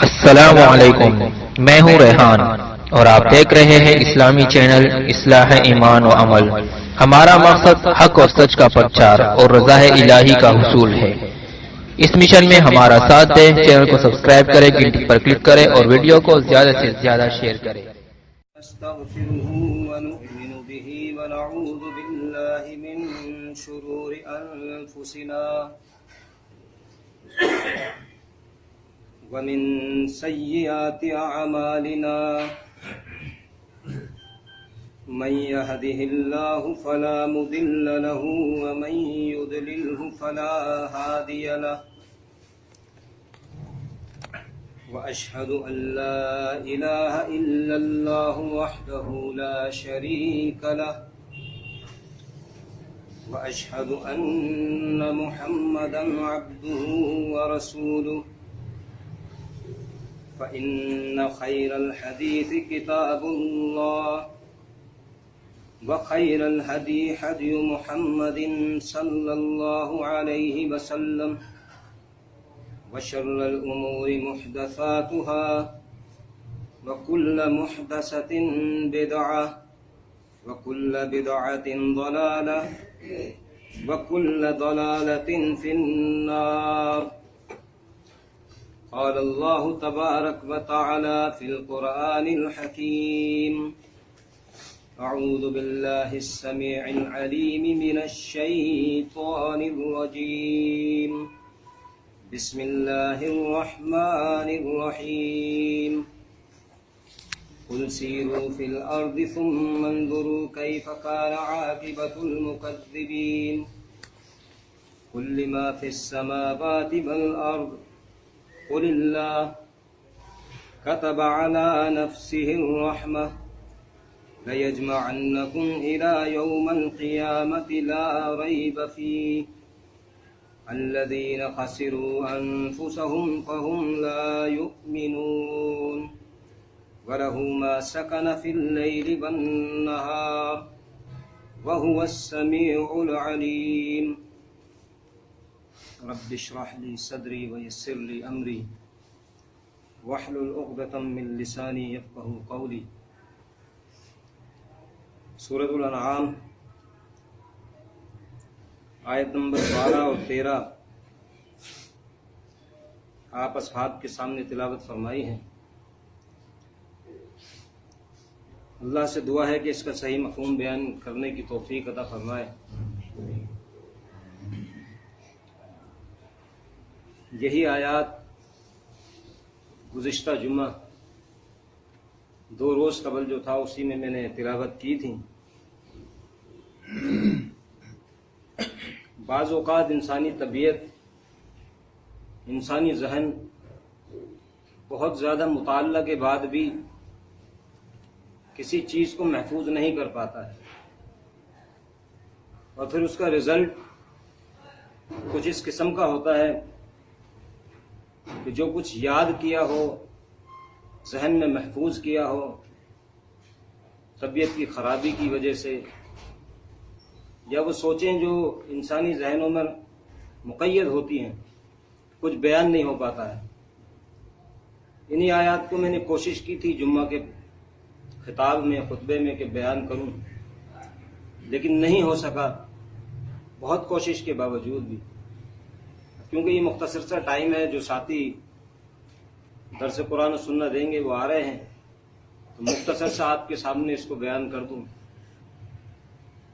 السلام علیکم، میں ہوں ریحان اور آپ دیکھ رہے ہیں اسلامی چینل اصلاح ایمان و عمل۔ ہمارا مقصد حق اور سچ کا پرچار اور رضا الہی کا حصول ہے۔ اس مشن میں ہمارا ساتھ دیں، چینل کو سبسکرائب کریں، گھنٹی پر کلک کریں اور ویڈیو کو زیادہ سے زیادہ شیئر کریں۔ نستغفره ونؤمن به ونعوذ بالله من شرور أنفسنا ومن سيئات أعمالنا من يهده الله فلا مضل له ومن يضلله فلا هادي له وأشهد أن لا إله إلا الله وحده لا شريك له وأشهد أن محمدا عبده ورسوله فإن خير الحديث كتاب الله وخير الهدي هدي محمد صلى الله عليه وسلم وشر الأمور محدثاتها وكل محدثة بدعة وكل بدعة ضلالة وكل ضلالة في النار قال الله تبارك وتعالى في القرآن الحكيم أعوذ بالله السميع العليم من الشيطان الرجيم بسم الله الرحمن الرحيم قل سيروا في الأرض ثم انظروا كيف كان عاقبة المكذبين قل لما في السماوات والأرض قل الله كتب على نفسه الرحمة ليجمعنكم إلى يوم القيامة لا ريب فيه الذين خسروا أنفسهم فهم لا يؤمنون وله ما سكن في الليل والنهار وهو السميع العليم رب اشرح لي صدري ويسر لي أمري واحلل عقدة من لساني يفقهوا قولي۔ سورۃ الانعام آیت نمبر 12 اور 13 آپ اصحاب کے سامنے تلاوت فرمائی ہیں۔ اللہ سے دعا ہے کہ اس کا صحیح مفہوم بیان کرنے کی توفیق عطا فرمائے۔ یہی آیات گزشتہ جمعہ 2 روز قبل جو تھا اسی میں نے تلاوت کی تھی۔ بعض اوقات انسانی طبیعت، انسانی ذہن بہت زیادہ مطالعہ کے بعد بھی کسی چیز کو محفوظ نہیں کر پاتا ہے، اور پھر اس کا رزلٹ کچھ اس قسم کا ہوتا ہے کہ جو کچھ یاد کیا ہو، ذہن میں محفوظ کیا ہو، طبیعت کی خرابی کی وجہ سے، یا وہ سوچیں جو انسانی ذہنوں میں مقید ہوتی ہیں، کچھ بیان نہیں ہو پاتا ہے۔ انہی آیات کو میں نے کوشش کی تھی جمعہ کے خطاب میں، خطبے میں کہ بیان کروں، لیکن نہیں ہو سکا بہت کوشش کے باوجود بھی، کیونکہ یہ مختصر سا ٹائم ہے۔ جو ساتھی درس قرآن و سنت دیں گے وہ آ رہے ہیں، تو مختصر سا آپ کے سامنے اس کو بیان کر دوں۔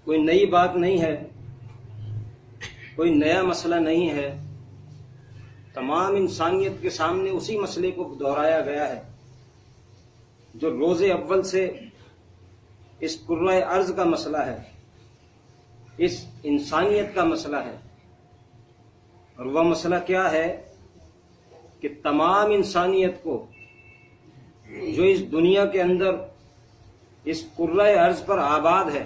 کوئی نئی بات نہیں ہے، کوئی نیا مسئلہ نہیں ہے، تمام انسانیت کے سامنے اسی مسئلے کو دہرایا گیا ہے جو روز اول سے اس کرۂ ارض کا مسئلہ ہے، اس انسانیت کا مسئلہ ہے۔ اور وہ مسئلہ کیا ہے کہ تمام انسانیت کو جو اس دنیا کے اندر اس کرۂ ارض پر آباد ہے،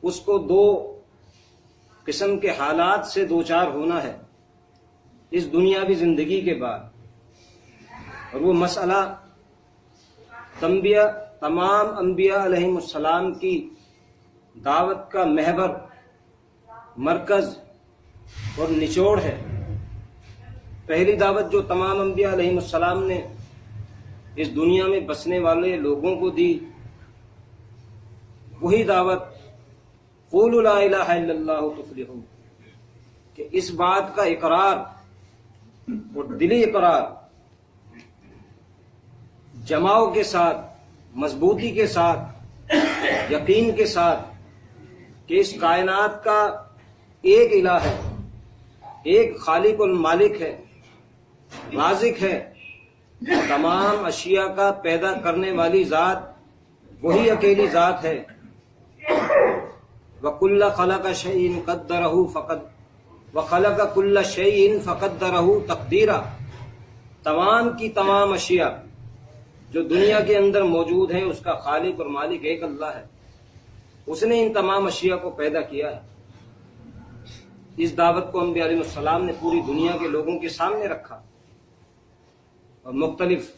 اس کو 2 قسم کے حالات سے دوچار ہونا ہے اس دنیاوی زندگی کے بعد، اور وہ مسئلہ تمام انبیاء علیہم السلام کی دعوت کا محور، مرکز اور نچوڑ ہے پہلی دعوت جو تمام انبیاء علیہ السلام نے اس دنیا میں بسنے والے لوگوں کو دی، وہی دعوت قولوا لا الہ الا اللہ تفلحوا، کہ اس بات کا اقرار اور دلی اقرار جماؤ کے ساتھ، مضبوطی کے ساتھ، یقین کے ساتھ کہ اس کائنات کا ایک الہ ہے، ایک خالق المالک ہے، رازق ہے، تمام اشیاء کا پیدا کرنے والی ذات وہی اکیلی ذات ہے۔ وَكُلَّ خَلَقَ شَيْءٍ قَدَّرَهُ وَخَلَقَ كُلَّ شَيْءٍ فَقَدَّرَهُ تَقْدِيرًا، تمام کی تمام اشیاء جو دنیا کے اندر موجود ہیں اس کا خالق اور مالک ایک اللہ ہے، اس نے ان تمام اشیاء کو پیدا کیا ہے۔ اس دعوت کو انبیاء علیہ السلام نے پوری دنیا کے لوگوں کے سامنے رکھا، اور مختلف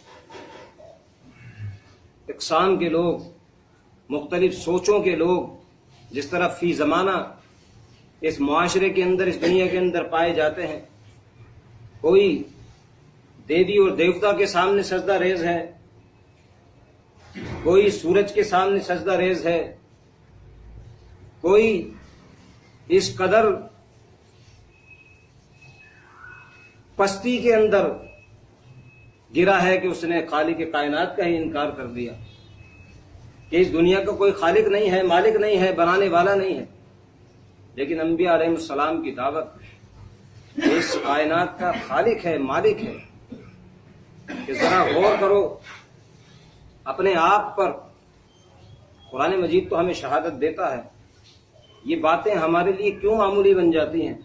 اقسام کے لوگ، مختلف سوچوں کے لوگ جس طرح فی زمانہ اس معاشرے کے اندر، اس دنیا کے اندر پائے جاتے ہیں، کوئی دیوی اور دیوتا کے سامنے سجدہ ریز ہے، کوئی سورج کے سامنے سجدہ ریز ہے، کوئی اس قدر پستی کے اندر گرا ہے کہ اس نے خالق کائنات کا ہی انکار کر دیا کہ اس دنیا کا کوئی خالق نہیں ہے، مالک نہیں ہے، بنانے والا نہیں ہے۔ لیکن انبیاء علیہ السلام کی دعوت اس کائنات کا خالق ہے، مالک ہے، کہ ذرا غور کرو اپنے آپ پر۔ قرآن مجید تو ہمیں شہادت دیتا ہے، یہ باتیں ہمارے لیے کیوں معمولی بن جاتی ہیں،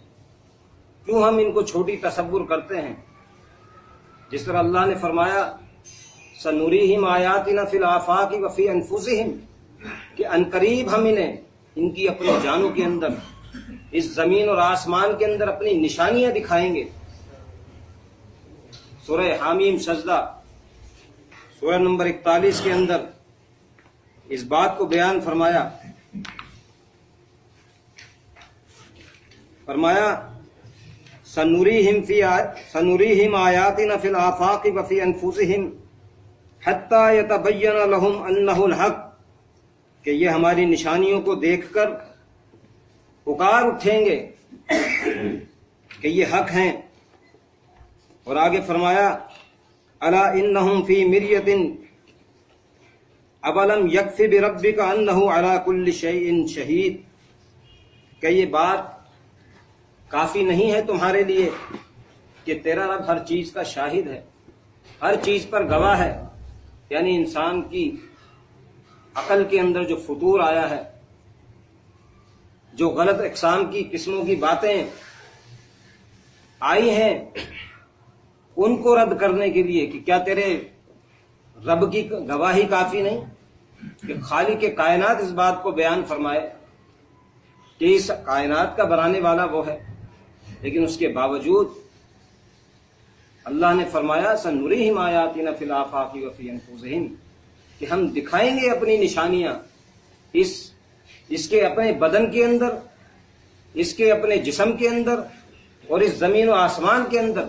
کیوں ہم ان کو چھوٹی تصور کرتے ہیں؟ جس طرح اللہ نے فرمایا سنوریہم آیاتنا فی الآفاق وفی انفسہم، کہ عنقریب ہم انہیں ان کی اپنی جانوں کے اندر، اس زمین اور آسمان کے اندر اپنی نشانیاں دکھائیں گے۔ سورہ حامیم سجدہ سورہ نمبر 41 کے اندر اس بات کو بیان فرمایا سنوریہم آیاتنا فی الآفاق وفی انفسہم حتی یتبین لہم انہ الحق، کہ یہ ہماری نشانیوں کو دیکھ کر پکار اٹھیں گے کہ یہ حق ہیں۔ اور آگے فرمایا الا انہم فی مریۃ اولم یکفی بربک انہ علی کل شیء شہید، کہ یہ بات کافی نہیں ہے تمہارے لیے کہ تیرا رب ہر چیز کا شاہد ہے، ہر چیز پر گواہ ہے۔ یعنی انسان کی عقل کے اندر جو فطور آیا ہے، جو غلط اقسام کی قسموں کی باتیں آئی ہیں، ان کو رد کرنے کے لیے کہ کیا تیرے رب کی گواہی کافی نہیں کہ خالق کائنات اس بات کو بیان فرمائے کہ اس کائنات کا بنانے والا وہ ہے۔ لیکن اس کے باوجود اللہ نے فرمایا سنریہم آیاتنا فی الآفاق وفی انفسہم، کہ ہم دکھائیں گے اپنی نشانیاں اس کے اپنے بدن کے اندر، اس کے اپنے جسم کے اندر، اور اس زمین و آسمان کے اندر،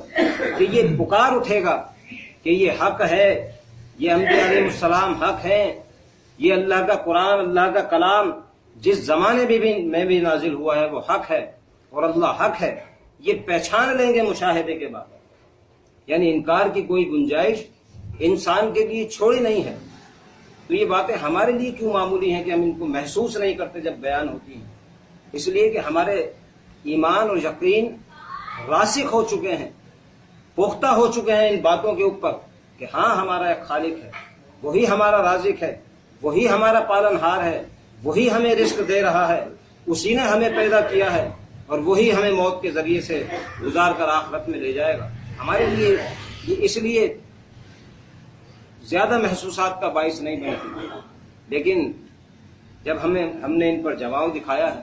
کہ یہ پکار اٹھے گا کہ یہ حق ہے، یہ انبیاء علیہ السلام حق ہیں، یہ اللہ کا قرآن، اللہ کا کلام جس زمانے میں بھی نازل ہوا ہے وہ حق ہے، اور اللہ حق ہے۔ یہ پہچان لیں گے مشاہدے کے بعد، یعنی انکار کی کوئی گنجائش انسان کے لیے چھوڑی نہیں ہے۔ تو یہ باتیں ہمارے لیے کیوں معمولی ہیں کہ ہم ان کو محسوس نہیں کرتے جب بیان ہوتی ہیں؟ اس لیے کہ ہمارے ایمان اور یقین راسخ ہو چکے ہیں، پختہ ہو چکے ہیں ان باتوں کے اوپر کہ ہاں ہمارا ایک خالق ہے، وہی ہمارا رازق ہے، وہی ہمارا پالن ہار ہے، وہی ہمیں رزق دے رہا ہے، اسی نے ہمیں پیدا کیا ہے، اور وہی ہمیں موت کے ذریعے سے گزار کر آخرت میں لے جائے گا۔ ہمارے لیے یہ اس لیے زیادہ محسوسات کا باعث نہیں بنتی، لیکن جب ہم نے ان پر جواب دکھایا ہے،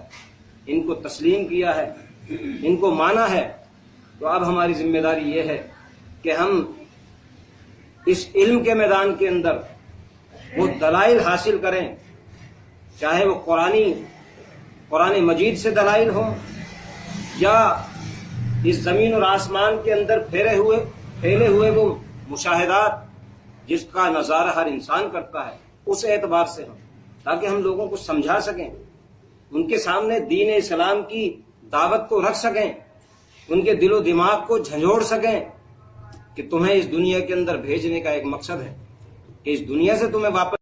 ان کو تسلیم کیا ہے، ان کو مانا ہے، تو اب ہماری ذمہ داری یہ ہے کہ ہم اس علم کے میدان کے اندر وہ دلائل حاصل کریں، چاہے وہ قرآن مجید سے دلائل ہوں یا اس زمین اور آسمان کے اندر پھیلے ہوئے وہ مشاہدات جس کا نظارہ ہر انسان کرتا ہے، اس اعتبار سے تاکہ ہم لوگوں کو سمجھا سکیں، ان کے سامنے دین اسلام کی دعوت کو رکھ سکیں، ان کے دل و دماغ کو جھنجھوڑ سکیں کہ تمہیں اس دنیا کے اندر بھیجنے کا ایک مقصد ہے کہ اس دنیا سے تمہیں واپس